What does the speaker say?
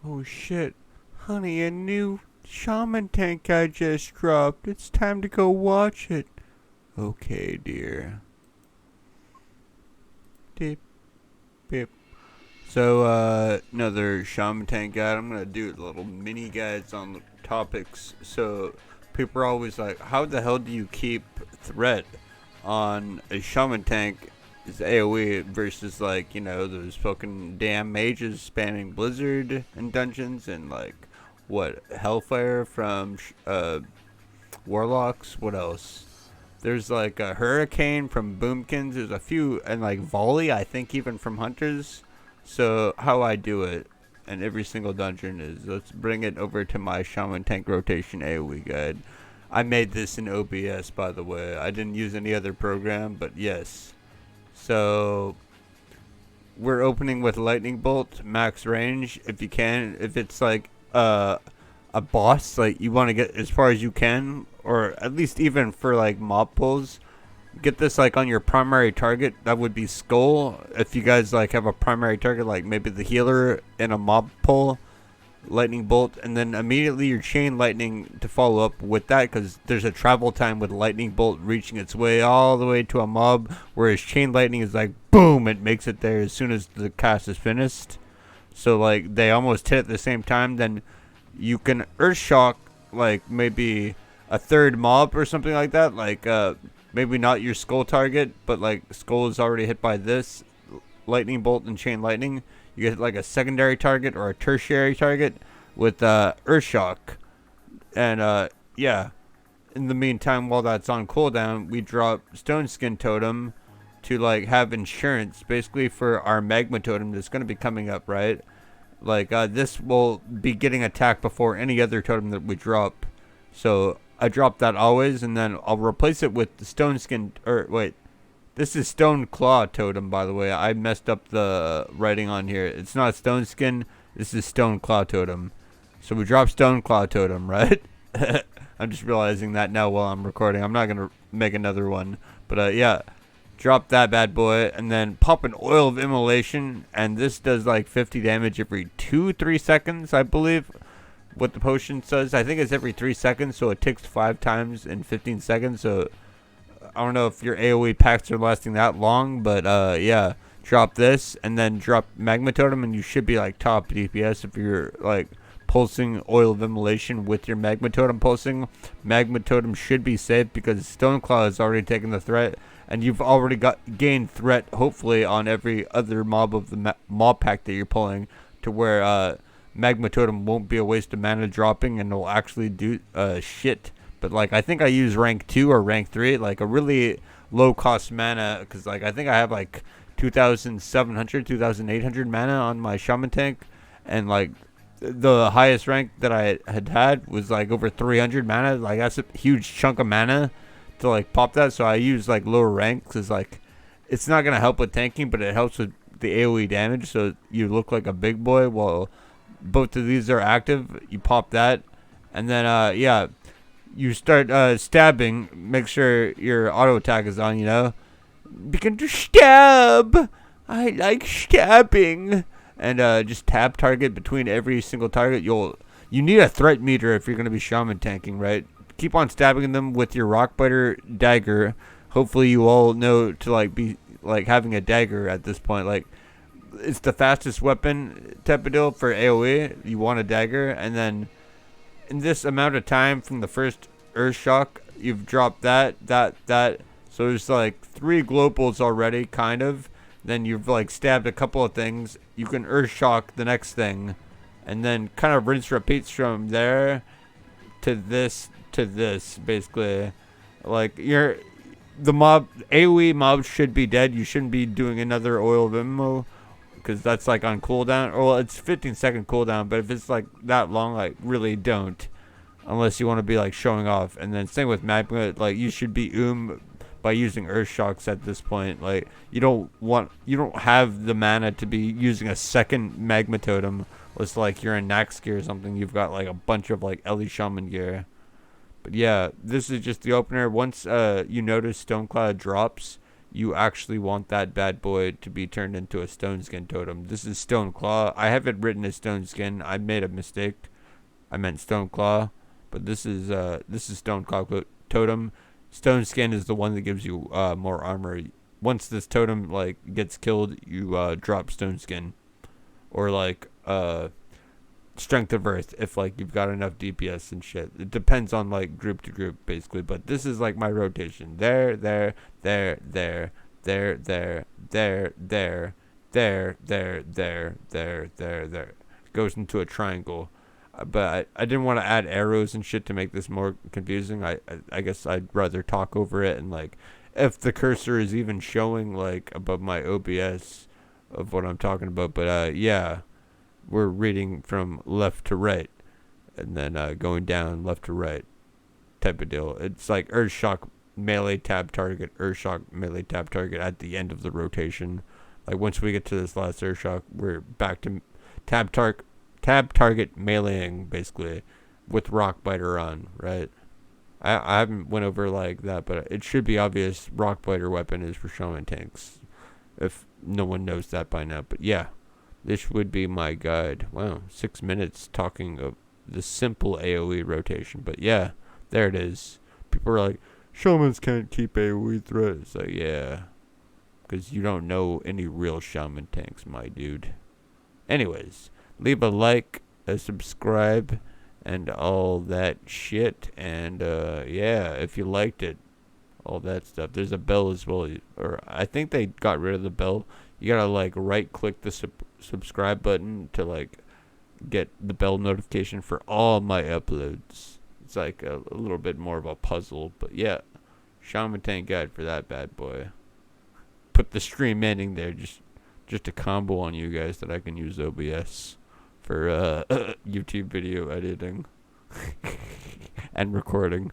Oh shit. Honey, a new Shaman Tank I just dropped. It's time to go watch it. Okay, dear. Dip, bip. So, another Shaman Tank guide. I'm gonna do little mini guides on the topics. So, people are always like, how the hell do you keep threat on a Shaman Tank is AoE versus like, those fucking damn mages spamming Blizzard in dungeons and like, what, Hellfire from, Warlocks? What else? There's like a Hurricane from Boomkins. There's a few, and like Volley, I think, even from Hunters. So, how I do it in every single dungeon is let's bring it over to my Shaman Tank Rotation AoE guide. I made this in OBS, by the way. I didn't use any other program, but yes. So, we're opening with Lightning Bolt, max range, if you can. If it's like a boss, like you want to get as far as you can, or at least even for like mob pulls, get this like on your primary target. That would be Skull. If you guys like have a primary target, like maybe the healer in a mob pull, lightning bolt, and then immediately your chain lightning to follow up with that, because there's a travel time with lightning bolt reaching its way all the way to a mob, whereas chain lightning is like boom, it makes it there as soon as the cast is finished. So like they almost hit at the same time. Then you can earth shock like maybe a third mob or something like that. Like maybe not your skull target, but like skull is already hit by this lightning bolt and chain lightning. You get like a secondary target or a tertiary target with earth shock, and yeah. In the meantime, while that's on cooldown, we drop stone skin totem to like have insurance basically for our magma totem that's going to be coming up, right? Like this will be getting attacked before any other totem that we drop. So I drop that always, and then I'll replace it with the stone skin. Or wait, this is stone claw totem, by the way. I messed up the writing on here. It's not stone skin. This is stone claw totem. So we drop stone claw totem, right? I'm just realizing that now while I'm recording. I'm not gonna make another one, but yeah. Drop that bad boy, and then pop an oil of immolation, and this does like 50 damage every 2-3 seconds, I believe. What the potion says, I think it's every 3 seconds, so it ticks 5 times in 15 seconds. So I don't know if your AoE packs are lasting that long, but yeah. Drop this, and then drop magma totem, and you should be like top DPS if you're like pulsing oil of immolation with your magma totem pulsing. Magma totem should be safe because Stoneclaw has already taken the threat, and you've already gained threat hopefully on every other mob of the mob pack that you're pulling, to where magma totem won't be a waste of mana dropping and will actually do shit. But like I think I use rank 2 or rank 3, like a really low cost mana, because like I think I have like 2,700 2,800 mana on my Shaman Tank, and like the highest rank that I had was like over 300 mana. Like that's a huge chunk of mana to like pop that. So I use like lower rank because like it's not gonna help with tanking, but it helps with the AoE damage. So you look like a big boy while both of these are active. You pop that, and then yeah, you start stabbing. Make sure your auto attack is on. Begin to stab. I like stabbing. And just tab target between every single target. You need a threat meter if you're gonna be shaman tanking, right? Keep on stabbing them with your rockbiter dagger. Hopefully you all know to like be like having a dagger at this point. Like it's the fastest weapon type of deal for AoE. You want a dagger, and then in this amount of time from the first earth shock, you've dropped that. So there's like 3 globals already, kind of. Then you've like stabbed a couple of things. You can earth shock the next thing, and then kind of rinse repeats from there to this basically. Like the mob AoE mobs should be dead. You shouldn't be doing another oil of immo because that's like on cooldown. Well, it's 15-second cooldown, but if it's like that long, like really don't, unless you want to be like showing off. And then same with magma, like you should be by using earth shocks at this point. Like you don't have the mana to be using a second magma totem. It's like you're in Nax gear or something. You've got like a bunch of like Ellie Shaman gear. But yeah, this is just the opener. Once you notice Stonecloud drops, you actually want that bad boy to be turned into a stone skin totem. This is stone claw. I have it written as stone skin. I made a mistake. I meant stone claw, but this is stone claw totem. Stone skin is the one that gives you more armor. Once this totem like gets killed, you drop stone skin, or like strength of earth if like you've got enough DPS and shit. It depends on like group to group basically, but this is like my rotation. There, there, there, there, there, there, there, there, there, there, there, there, there, there. Goes into a triangle. But I didn't want to add arrows and shit to make this more confusing. I guess I'd rather talk over it, and like if the cursor is even showing like above my OBS of what I'm talking about. But yeah, we're reading from left to right, and then going down left to right type of deal. It's like Earthshock melee tab target, Earthshock melee tab target at the end of the rotation. Like once we get to this last Earthshock, we're back to tab target meleeing basically with Rockbiter on, right? I haven't went over like that, but it should be obvious. Rockbiter weapon is for Shaman Tanks, if no one knows that by now. But yeah, this would be my guide. Wow, 6 minutes talking of the simple AoE rotation. But yeah, there it is. People are like, Shamans can't keep AoE threats. Like, yeah, because you don't know any real Shaman Tanks, my dude. Anyways, leave a like, a subscribe, and all that shit. And yeah, if you liked it, all that stuff. There's a bell as well, or I think they got rid of the bell. You gotta like right click the subscribe button to like get the bell notification for all my uploads. It's like a little bit more of a puzzle, but yeah, Shaman Tank guide for that bad boy. Put the stream ending there, just a combo on you guys that I can use OBS for YouTube video editing and recording.